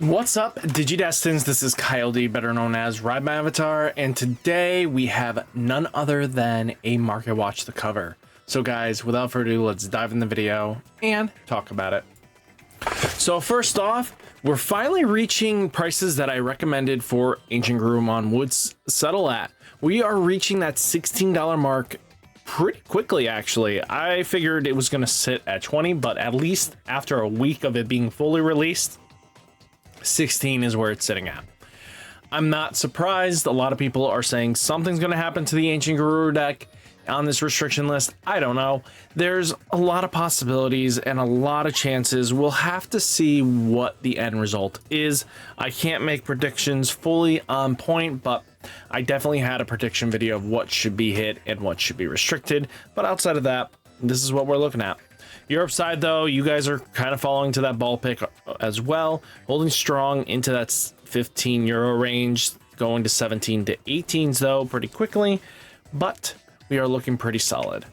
What's up, Digidestins? This is Kyle D, better known as RideMyAvatar, and today we have none other than a market watch to cover. So guys, without further ado, let's dive in the video and talk about it. So first off, we're finally reaching prices that I recommended for Ancient Garurumon would settle at. We are reaching that $16 mark pretty quickly, actually. I figured it was going to sit at 20, but at least after a week of it being fully released, 16 is where it's sitting at. I'm not surprised. A lot of people are saying something's going to happen to the Ancient Garuru deck on this restriction list. I don't know. There's a lot of possibilities and a lot of chances. We'll have to see what the end result is. I can't make predictions fully on point, but I definitely had a prediction video of what should be hit and what should be restricted. But outside of that, this is what we're looking at. Europe side, though, you guys are kind of following to that ball pick as well, holding strong into that 15 euro range, going to 17 to 18s though pretty quickly, but we are looking pretty solid.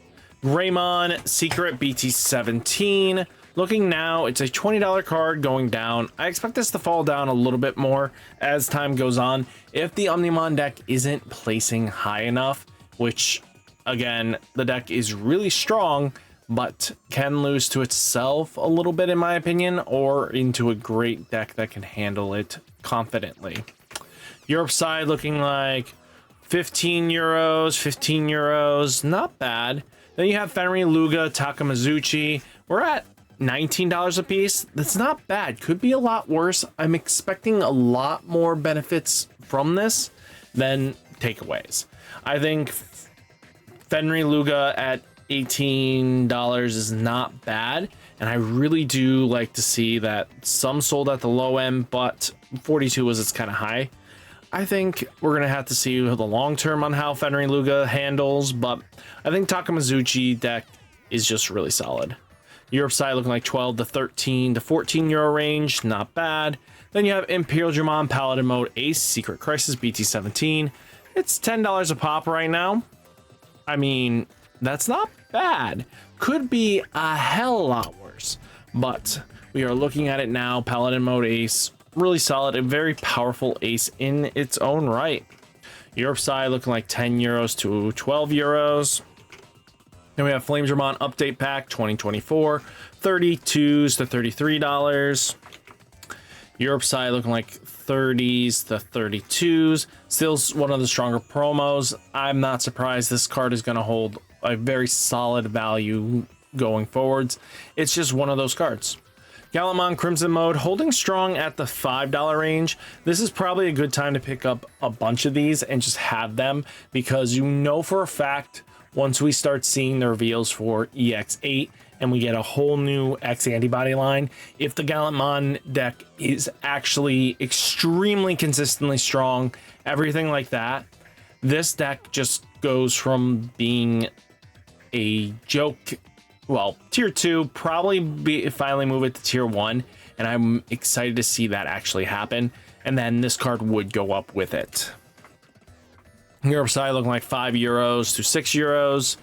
Greymon Secret BT-17, looking now, it's a $20 card going down. I expect this to fall down a little bit more as time goes on if the Omnimon deck isn't placing high enough, which again, the deck is really strong, but can lose to itself a little bit in my opinion, or into a great deck that can handle it confidently. Europe side looking like 15 euros, not bad. Then you have Fenrir, Luga, Takamazuchi. We're at $19 a piece. That's not bad. Could be a lot worse. I'm expecting a lot more benefits from this than takeaways. I think Fenrir, Luga at $18 is not bad, and I really do like to see that some sold at the low end, but 42 was its kind of high. I think we're gonna have to see the long term on how Fenrir Luga handles, but I think Takamazuchi deck is just really solid. Europe side looking like 12 to 13 to 14 euro range, not bad. Then you have Imperial Digimon Paladin Mode Ace Secret Crisis BT-17. It's $10 a pop right now. I mean, that's not bad. Could be a hell of a lot worse, but we are looking at it now. Paladin Mode Ace, really solid, a very powerful ace in its own right. Europe side looking like 10 euros to 12 euros. Then we have Flamedramon Update Pack 2024, 32s to $33. Europe side looking like 30s to 32s. Still one of the stronger promos. I'm not surprised this card is going to hold a very solid value going forwards. It's just one of those cards. Gallantmon Crimson Mode holding strong at the $5 range. This is probably a good time to pick up a bunch of these and just have them, because you know for a fact once we start seeing the reveals for EX8 and we get a whole new X antibody line, if the Gallantmon deck is actually extremely consistently strong, everything like that, this deck just goes from being a joke, well, tier 2, probably finally move it to tier 1, and I'm excited to see that actually happen, and then this card would go up with it. Europe side looking like 5 euros to 6 euros.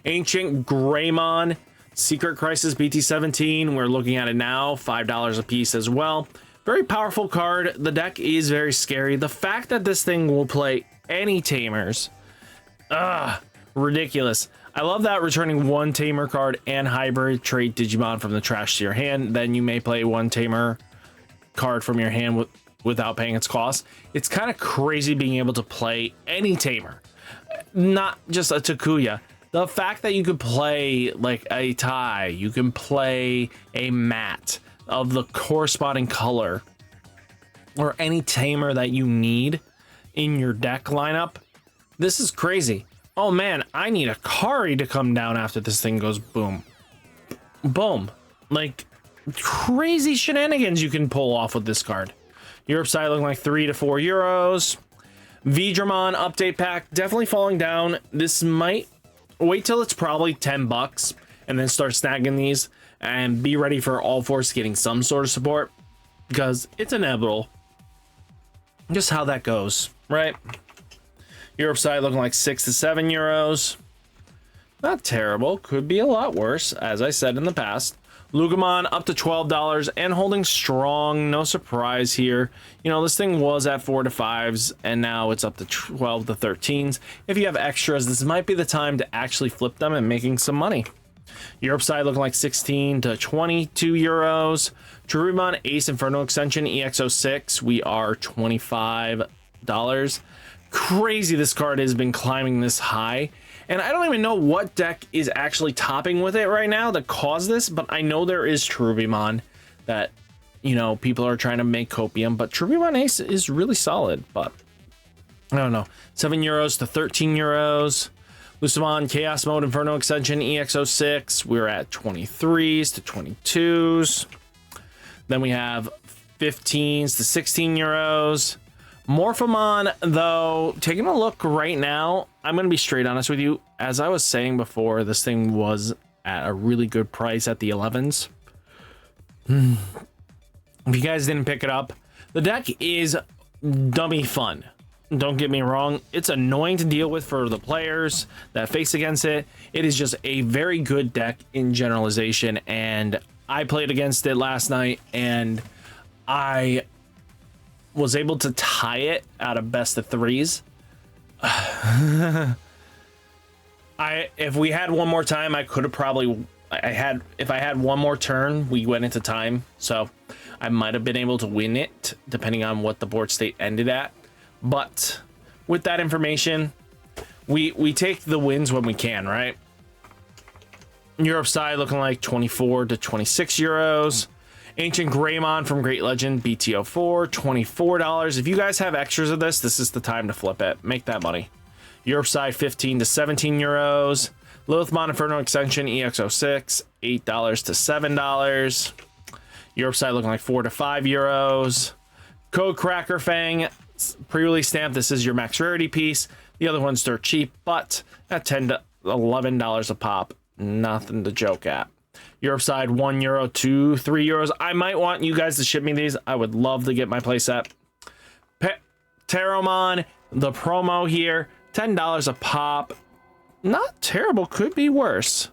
Ancient Greymon Secret Crisis BT-17, we're looking at it now, $5 a piece as well. Very powerful card. The deck is very scary. The fact that this thing will play any tamers, ridiculous. I love that returning one tamer card and hybrid trait Digimon from the trash to your hand. Then you may play one tamer card from your hand without paying its cost. It's kind of crazy being able to play any tamer, not just a Takuya. The fact that you could play like a Tai, you can play a Mat of the corresponding color, or any tamer that you need in your deck lineup. This is crazy. Oh man, I need a Kari to come down after this thing goes boom. Boom. Like, crazy shenanigans you can pull off with this card. Europe side looking like 3 to 4 euros. Vidramon Update Pack, definitely falling down. This might wait till it's probably 10 bucks and then start snagging these and be ready for All Force getting some sort of support, because it's inevitable. Just how that goes, right? Europe side looking like 6 to 7 euros. Not terrible. Could be a lot worse, as I said in the past. Lugimon up to $12 and holding strong. No surprise here. You know, this thing was at 4 to 5s and now it's up to 12 to 13s. If you have extras, this might be the time to actually flip them and making some money. Europe side looking like 16 to 22 euros. Digimon Ace Inferno Extension EX06, we are $25. Crazy this card has been climbing this high. And I don't even know what deck is actually topping with it right now that caused this, but I know there is Digimon that, you know, people are trying to make copium, but Digimon Ace is really solid, but I don't know. 7 euros to 13 euros. Lucimon Chaos Mode Inferno Extension EX06, we're at 23s to 22s. Then we have 15s to 16 euros. Morphomon, though, taking a look right now, I'm going to be straight honest with you. As I was saying before, this thing was at a really good price at the 11s. If you guys didn't pick it up, the deck is dummy fun. Don't get me wrong. It's annoying to deal with for the players that face against it. It is just a very good deck in generalization, and I played against it last night, and I was able to tie it out of best of 3s. If we had one more time, I could have probably if I had one more turn, we went into time, so I might have been able to win it depending on what the board state ended at. But with that information, we take the wins when we can, right? Europe side looking like 24 to 26 euros. Ancient Greymon from Great Legend BT-04, $24. If you guys have extras of this, this is the time to flip it. Make that money. Europe side 15 to 17 euros. Lilithmon Inferno Extension EX06, $8 to $7. Europe side looking like 4 to 5 euros. Code Cracker Fang pre-release stamp. This is your max rarity piece. The other one's dirt cheap, but at $10 to $11 a pop, nothing to joke at. Europe side 1 euro to 3 euros. I might want you guys to ship me these. I would love to get my playset. Teromon, the promo here, $10 a pop. Not terrible, could be worse.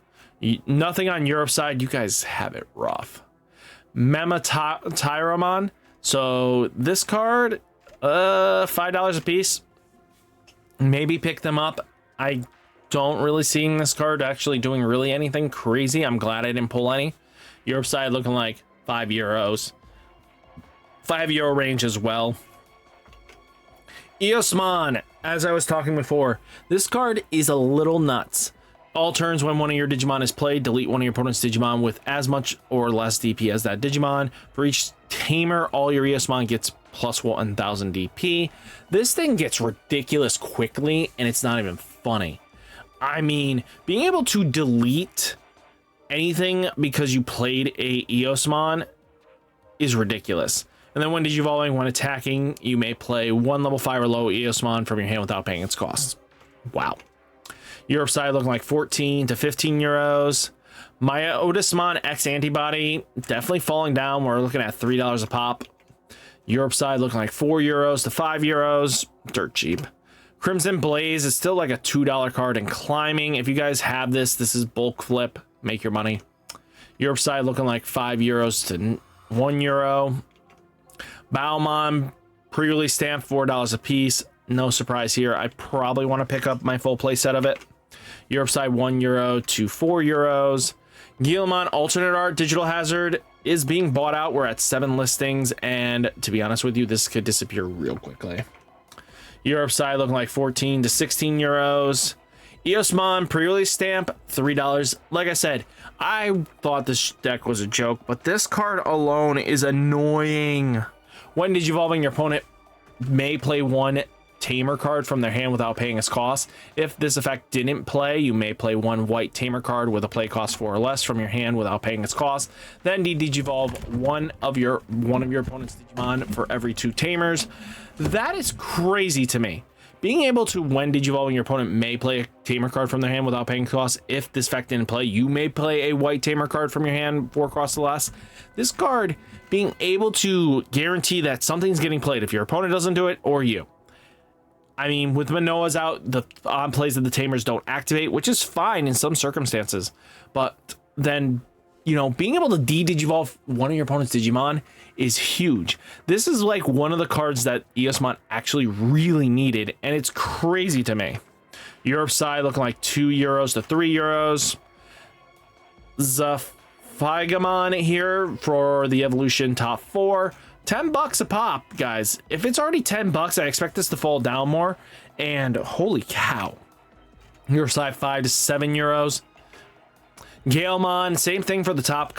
Nothing on Europe side. You guys have it rough. Tyromon. So this card, $5 a piece. Maybe pick them up. I don't really seeing this card actually doing really anything crazy. I'm glad I didn't pull any. Europe side looking like 5 euros. 5 euro range as well. Eosmon, as I was talking before, this card is a little nuts. All turns when one of your Digimon is played, delete one of your opponent's Digimon with as much or less DP as that Digimon. For each tamer, all your Eosmon gets plus 1000 DP. This thing gets ridiculous quickly, and it's not even funny. I mean, being able to delete anything because you played a Eosmon is ridiculous. And then when Digivolving, when attacking, you may play 1 level 5 or low Eosmon from your hand without paying its costs. Wow. Europe side looking like 14 to 15 euros. Maya Otismon X Antibody, definitely falling down. We're looking at $3 a pop. Europe side looking like 4 euros to 5 euros. Dirt cheap. Crimson Blaze is still like a $2 card and climbing. If you guys have this, this is bulk flip. Make your money. Europe side looking like 5 euros to 1 euro. Baomon pre-release stamp, $4 a piece. No surprise here. I probably want to pick up my full play set of it. Europe side 1 euro to 4 euros. Guillemon alternate art digital hazard is being bought out. We're at 7 listings, and to be honest with you, this could disappear real quickly. Europe side looking like 14 to 16 euros. Eosmon pre-release stamp, $3. Like I said, I thought this deck was a joke, but this card alone is annoying. When Digivolving, your opponent may play 1 Tamer card from their hand without paying its cost. If this effect didn't play, you may play 1 white Tamer card with a play cost 4 or less from your hand without paying its cost. Then Digivolve one of your opponent's Digimon for every 2 Tamers. That is crazy to me. Being able to, when Digivolving, your opponent may play a Tamer card from their hand without paying cost. If this effect didn't play, you may play a white Tamer card from your hand 4 costs or less. This card being able to guarantee that something's getting played if your opponent doesn't do it or you. I mean, with Manoa's out, the on plays of the Tamers don't activate, which is fine in some circumstances. But then you know, being able to de-digivolve one of your opponent's Digimon is huge. This is like one of the cards that ESMont actually really needed, and it's crazy to me. Europe side looking like €2 to €3. Zafaigamon here for the evolution top 4. $10 a pop, guys. If it's already $10, I expect this to fall down more. And holy cow. Europe side 5 to €7. Galemon, same thing for the top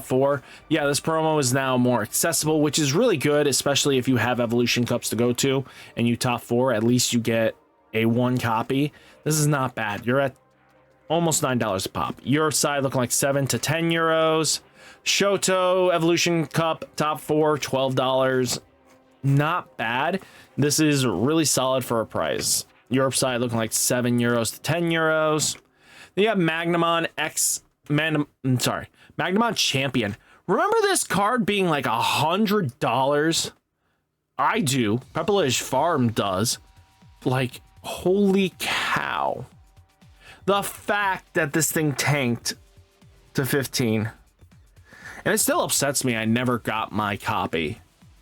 4. Yeah, this promo is now more accessible, which is really good, especially if you have evolution cups to go to and you top 4, at least you get a 1 copy. This is not bad. You're at almost $9 a pop. Your side looking like €7 to €10. Shoto evolution cup top 4, $12. Not bad. This is really solid for a price. Europe side looking like €7 to €10. Then you have Magnamon Magnamon Champion. Remember this card being like $100? I do. Pepperlish Farm does. Like, holy cow. The fact that this thing tanked to 15. And it still upsets me I never got my copy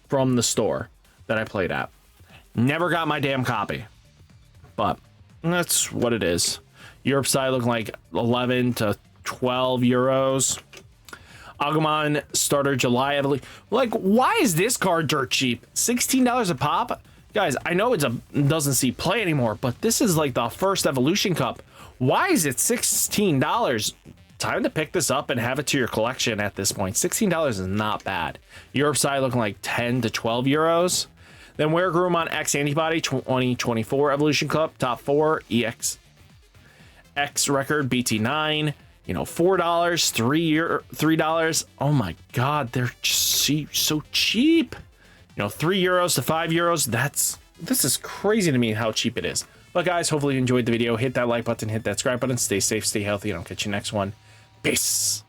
from the store that I played at. Never got my damn copy. But that's what it is. Europe side looking like 11 to €12. Agumon starter July evolution. Like, why is this card dirt cheap? $16 a pop? Guys, I know it doesn't see play anymore, but this is like the first evolution cup. Why is it $16? Time to pick this up and have it to your collection at this point. $16 is not bad. Europe side looking like 10 to €12. Then Weregrumon X Antibody 2024 Evolution Cup, top 4, EX X record, BT-9, you know, $4, $3. Oh my God, they're cheap, so cheap. You know, €3 to €5. This is crazy to me how cheap it is. But guys, hopefully you enjoyed the video. Hit that like button, hit that subscribe button. Stay safe, stay healthy, and I'll catch you next one. Peace.